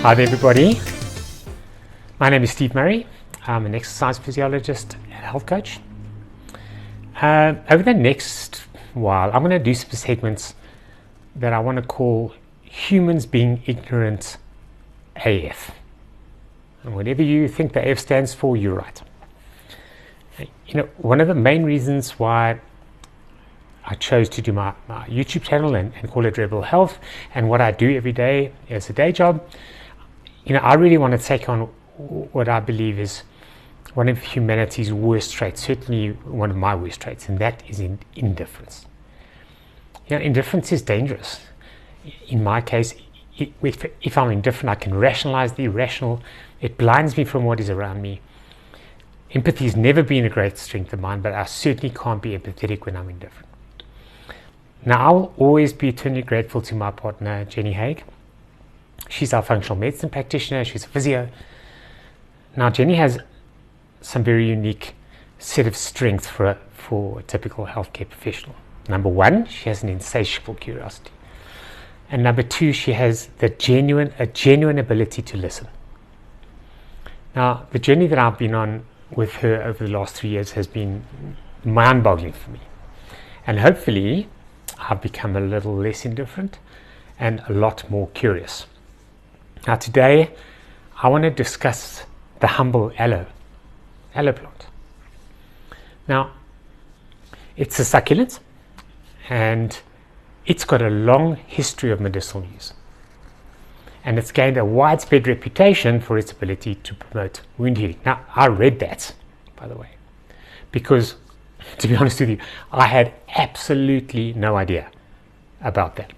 Hi there everybody, my name is Steve Murray. I'm an exercise physiologist and health coach. Over the next while I'm going to do some segments that I want to call humans being ignorant AF. And whatever you think the AF stands for, you're right. You know, one of the main reasons why I chose to do my YouTube channel and call it Rebel Health, and what I do every day as a day job, you know, I really want to take on what I believe is one of humanity's worst traits, certainly one of my worst traits, and that is indifference. You know, indifference is dangerous. In my case, if I'm indifferent, I can rationalize the irrational. It blinds me from what is around me. Empathy has never been a great strength of mine, but I certainly can't be empathetic when I'm indifferent. Now, I'll always be eternally grateful to my partner, Jenny Haig. She's our functional medicine practitioner. She's a physio. Now, Jenny has some very unique set of strengths for a typical healthcare professional. Number one, she has an insatiable curiosity. And number two, she has a genuine ability to listen. Now, the journey that I've been on with her over the last 3 years has been mind-boggling for me. And hopefully, I've become a little less indifferent and a lot more curious. Now today, I want to discuss the humble aloe plant. Now, it's a succulent and it's got a long history of medicinal use. And it's gained a widespread reputation for its ability to promote wound healing. Now, I read that, by the way, because, to be honest with you, I had absolutely no idea about that.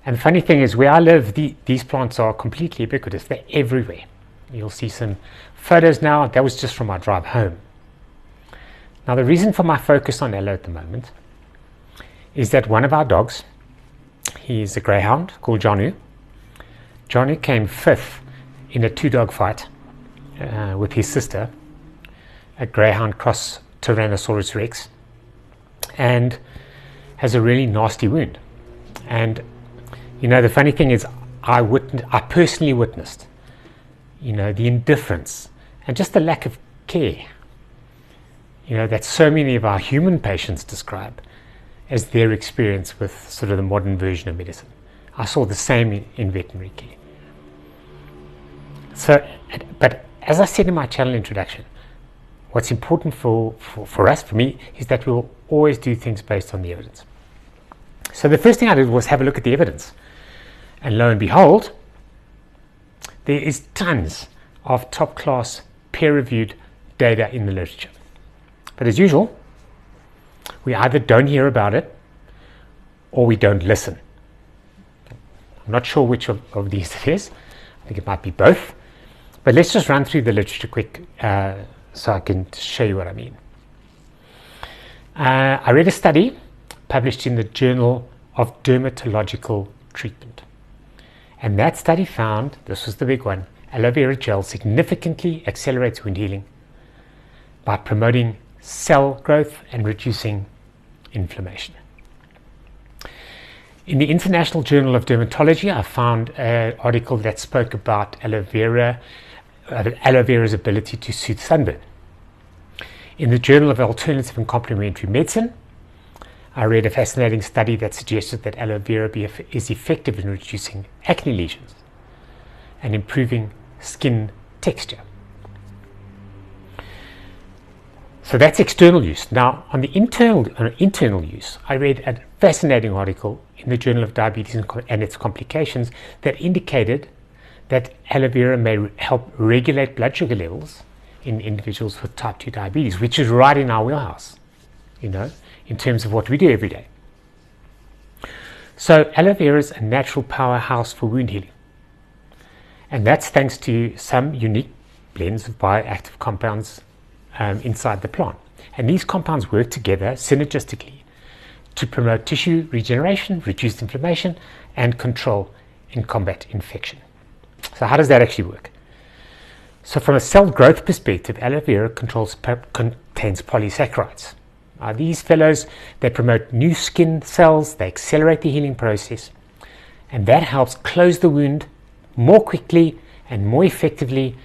And the funny thing is, where I live, these plants are completely ubiquitous. They're everywhere. You'll see some photos now. That was just from my drive home. Now, the reason for my focus on aloe at the moment is that one of our dogs, he's a greyhound called Janu. Janu came fifth in a 2-dog fight with his sister, a greyhound cross Tyrannosaurus Rex, and has a really nasty wound. And you know, the funny thing is, I personally witnessed, you know, the indifference and just the lack of care, you know, that so many of our human patients describe as their experience with sort of the modern version of medicine. I saw the same in veterinary care. So, but as I said in my channel introduction, what's important for us, for me, is that we'll always do things based on the evidence. So the first thing I did was have a look at the evidence. And lo and behold, there is tons of top-class peer-reviewed data in the literature. But as usual, we either don't hear about it or we don't listen. I'm not sure which of these it is. I think it might be both. But let's just run through the literature quick so I can show you what I mean. I read a study published in the Journal of Dermatological Treatment. And that study found, this was the big one, aloe vera gel significantly accelerates wound healing by promoting cell growth and reducing inflammation. In the International Journal of Dermatology, I found an article that spoke about aloe vera's ability to soothe sunburn. In the Journal of Alternative and Complementary Medicine, I read a fascinating study that suggested that aloe vera is effective in reducing acne lesions and improving skin texture. So that's external use. Now, on the internal use, I read a fascinating article in the Journal of Diabetes and its Complications that indicated that aloe vera may help regulate blood sugar levels in individuals with type 2 diabetes, which is right in our wheelhouse, you know, in terms of what we do every day. So aloe vera is a natural powerhouse for wound healing. And that's thanks to some unique blends of bioactive compounds inside the plant. And these compounds work together synergistically to promote tissue regeneration, reduce inflammation, and control and combat infection. So how does that actually work? So from a cell growth perspective, aloe vera contains polysaccharides. These fellows, they promote new skin cells, they accelerate the healing process, and that helps close the wound more quickly and more effectively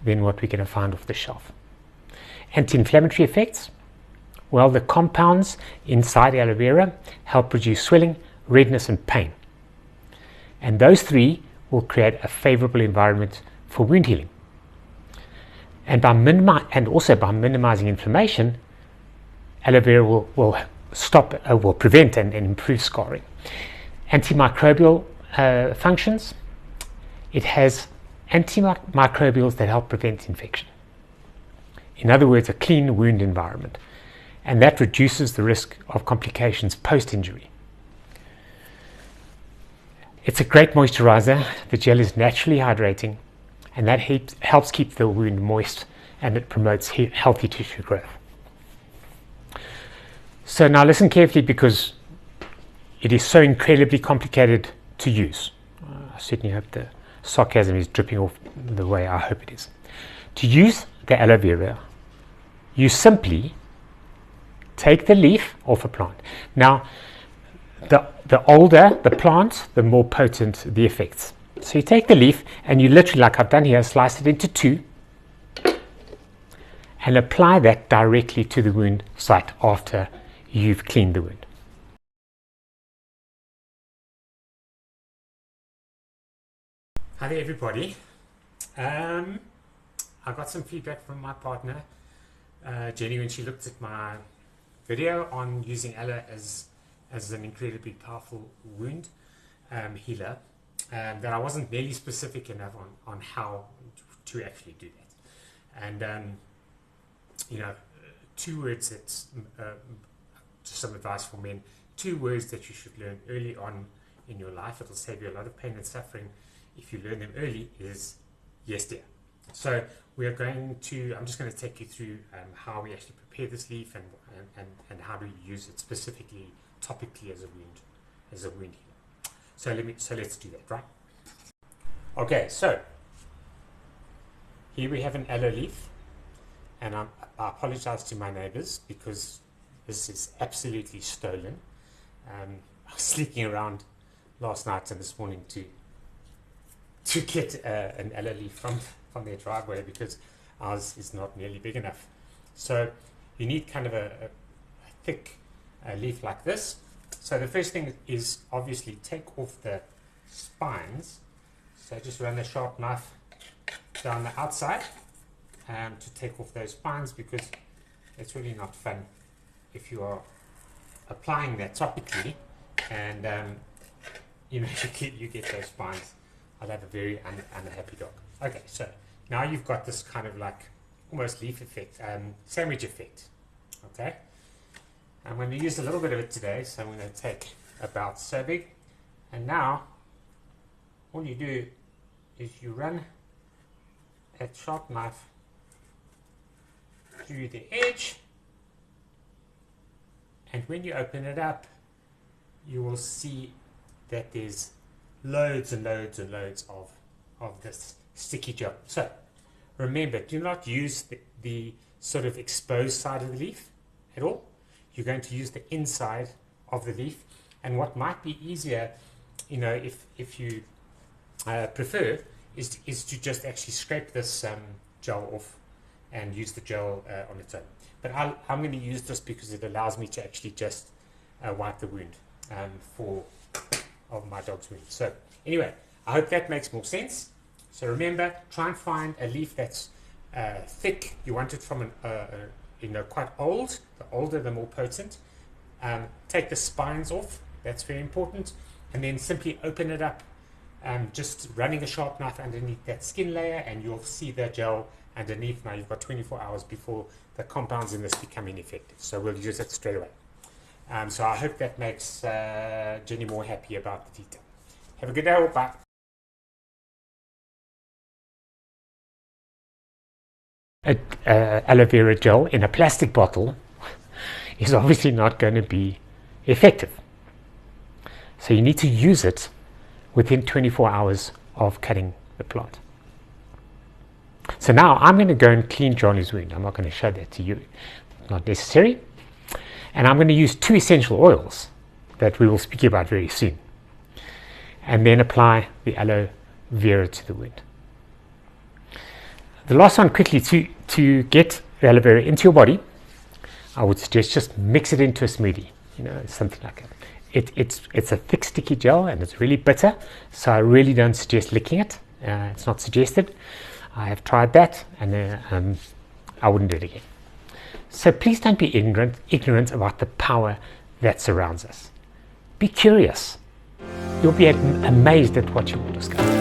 than what we're going to find off the shelf. Anti-inflammatory effects. Well, the compounds inside aloe vera help reduce swelling, redness and pain. And those three will create a favorable environment for wound healing. And also by minimizing inflammation, aloe vera will prevent and improve scarring. Antimicrobial functions. It has antimicrobials that help prevent infection. In other words, a clean wound environment. And that reduces the risk of complications post-injury. It's a great moisturizer. The gel is naturally hydrating, and that helps keep the wound moist, and it promotes healthy tissue growth. So now listen carefully, because it is so incredibly complicated to use. I certainly hope the sarcasm is dripping off the way I hope it is. To use the aloe vera, you simply take the leaf off a plant. Now, the older the plant, the more potent the effects. So you take the leaf and you literally, like I've done here, slice it into two and apply that directly to the wound site after you've cleaned the wound. Hi there everybody. I got some feedback from my partner Jenny when she looked at my video on using aloe as an incredibly powerful wound healer, that I wasn't really specific enough on how to actually do that. And you know, two words that's just some advice for men, 2 words that you should learn early on in your life. It'll save you a lot of pain and suffering if you learn them early, is yes dear. So we are going to, I'm just going to take you through how we actually prepare this leaf and how to use it specifically topically as a wound healer. So let's do that, right? Okay, so here we have an aloe leaf, and I apologize to my neighbors because this is absolutely stolen. I was sneaking around last night and this morning to get an aloe leaf from their driveway because ours is not nearly big enough. So you need kind of a thick leaf like this. So the first thing is obviously take off the spines. So just run a sharp knife down the outside to take off those spines, because it's really not fun if you are applying that topically and you know, you get those spines. I'll have a very unhappy dog. Okay, so now you've got this kind of like almost leaf effect, sandwich effect. Okay, I'm going to use a little bit of it today, so I'm going to take about so big, and now all you do is you run a sharp knife through the edge, and when you open it up you will see that there's loads and loads and loads of this sticky gel. So remember, do not use the sort of exposed side of the leaf at all. You're going to use the inside of the leaf, and what might be easier, you know, if you prefer, is to just actually scrape this gel off and use the gel on its own. But I'm going to use this because it allows me to actually just wipe the wound of my dog's wound. So anyway, I hope that makes more sense. So remember, try and find a leaf that's thick. You want it from quite old. The older, the more potent. Take the spines off. That's very important. And then simply open it up, just running a sharp knife underneath that skin layer, and you'll see the gel underneath. Now you've got 24 hours before the compounds in this become ineffective. So we'll use it straight away. So I hope that makes Jenny more happy about the detail. Have a good day. Bye. Aloe vera gel in a plastic bottle is obviously not going to be effective. So you need to use it within 24 hours of cutting the plant. So now I'm going to go and clean Johnny's wound. I'm not going to show that to you, not necessary. And I'm going to use 2 essential oils that we will speak about very soon, and then apply the aloe Vera to the wound. The last one, quickly, to get the aloe vera into your body, I would suggest just mix it into a smoothie, something like that. It's a thick, sticky gel, and it's really bitter, so I really don't suggest licking it. It's not suggested. I have tried that, and I wouldn't do it again. So please don't be ignorant about the power that surrounds us. Be curious. You'll be amazed at what you will discover.